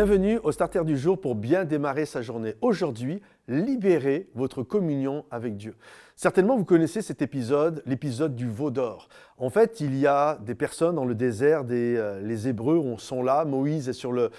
Bienvenue au Starter du jour pour bien démarrer sa journée. Aujourd'hui, libérez votre communion avec Dieu. Certainement, vous connaissez cet épisode, l'épisode du veau d'or. En fait, il y a des personnes dans le désert, les Hébreux sont là, Moïse est sur le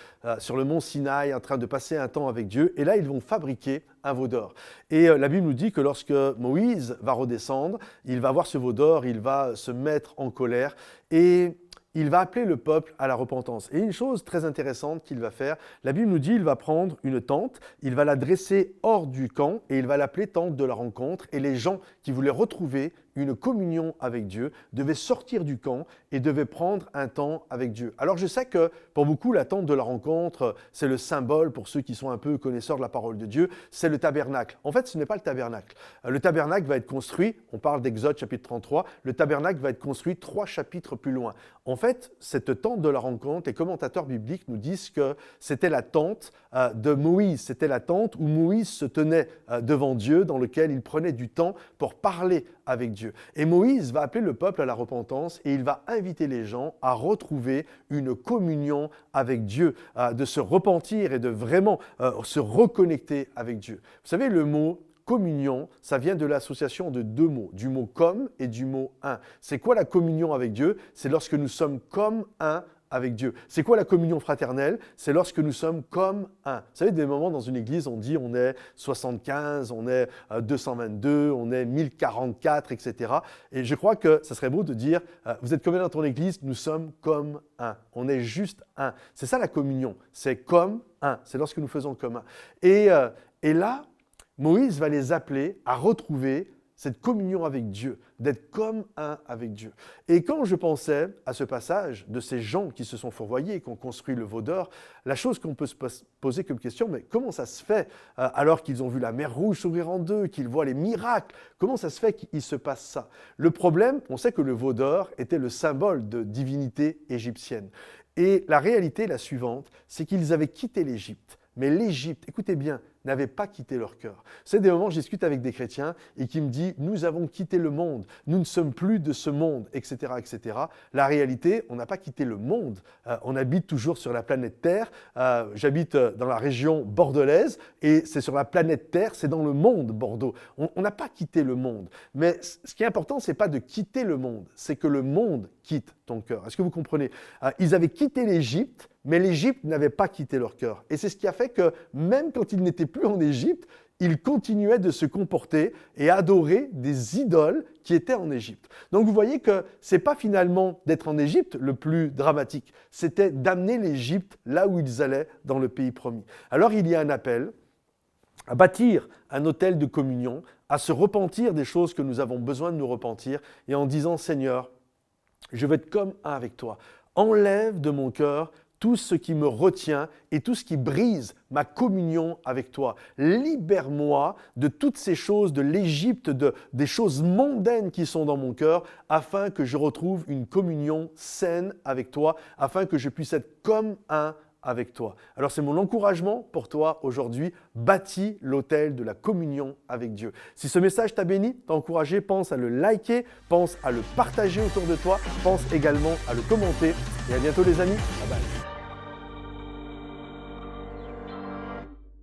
mont Sinaï en train de passer un temps avec Dieu, et là, ils vont fabriquer un veau d'or. Et la Bible nous dit que lorsque Moïse va redescendre, il va voir ce veau d'or, il va se mettre en colère, et il va appeler le peuple à la repentance. Et une chose très intéressante qu'il va faire, la Bible nous dit qu'il va prendre une tente, il va la dresser hors du camp et il va l'appeler tente de la rencontre. Et les gens qui voulaient retrouver une communion avec Dieu devaient sortir du camp et devaient prendre un temps avec Dieu. Alors je sais que pour beaucoup, la tente de la rencontre, c'est le symbole, pour ceux qui sont un peu connaisseurs de la parole de Dieu, c'est le tabernacle. En fait, ce n'est pas le tabernacle. Le tabernacle va être construit, on parle d'Exode chapitre 33, le tabernacle va être construit 3 chapitres plus loin. En fait, cette tente de la rencontre, les commentateurs bibliques nous disent que c'était la tente de Moïse. C'était la tente où Moïse se tenait devant Dieu, dans lequel il prenait du temps pour parler avec Dieu. Et Moïse va appeler le peuple à la repentance et il va inviter les gens à retrouver une communion avec Dieu, de se repentir et de vraiment se reconnecter avec Dieu. Vous savez, le mot communion, ça vient de l'association de 2 mots, du mot « comme » et du mot « un ». C'est quoi la communion avec Dieu? C'est lorsque nous sommes comme un avec Dieu. C'est quoi la communion fraternelle? C'est lorsque nous sommes comme un. Vous savez, des moments dans une église, on dit on est 75, on est 222, on est 1044, etc. Et je crois que ça serait beau de dire, vous êtes combien dans ton église? Nous sommes comme un. On est juste un. C'est ça la communion. C'est comme un. C'est lorsque nous faisons comme un. Et là, Moïse va les appeler à retrouver cette communion avec Dieu, d'être comme un avec Dieu. Et quand je pensais à ce passage de ces gens qui se sont fourvoyés, qui ont construit le veau d'or, la chose qu'on peut se poser comme question, mais comment ça se fait alors qu'ils ont vu la mer Rouge s'ouvrir en deux, qu'ils voient les miracles, comment ça se fait qu'il se passe ça? Le problème, on sait que le veau d'or était le symbole de divinité égyptienne. Et la réalité est la suivante, c'est qu'ils avaient quitté l'Égypte. Mais l'Égypte, écoutez bien, n'avait pas quitté leur cœur. C'est des moments où je discute avec des chrétiens et qui me disent « nous avons quitté le monde, nous ne sommes plus de ce monde, etc. etc. » La réalité, on n'a pas quitté le monde, on habite toujours sur la planète Terre. J'habite dans la région bordelaise et c'est sur la planète Terre, c'est dans le monde Bordeaux. On n'a pas quitté le monde. Mais ce qui est important, ce n'est pas de quitter le monde, c'est que le monde quitte ton cœur. Est-ce que vous comprenez? Ils avaient quitté l'Égypte, mais l'Égypte n'avait pas quitté leur cœur. Et c'est ce qui a fait que même quand ils n'étaient plus en Égypte, ils continuaient de se comporter et adorer des idoles qui étaient en Égypte. Donc vous voyez que ce n'est pas finalement d'être en Égypte le plus dramatique, c'était d'amener l'Égypte là où ils allaient dans le pays promis. Alors il y a un appel à bâtir un autel de communion, à se repentir des choses que nous avons besoin de nous repentir et en disant « Seigneur, je veux être comme un avec toi. Enlève de mon cœur tout ce qui me retient et tout ce qui brise ma communion avec toi. Libère-moi de toutes ces choses, de l'Égypte, des choses mondaines qui sont dans mon cœur, afin que je retrouve une communion saine avec toi, afin que je puisse être comme un avec toi. Alors c'est mon encouragement pour toi aujourd'hui, bâtis l'autel de la communion avec Dieu. Si ce message t'a béni, t'a encouragé, pense à le liker, pense à le partager autour de toi, pense également à le commenter. Et à bientôt les amis, bye bye.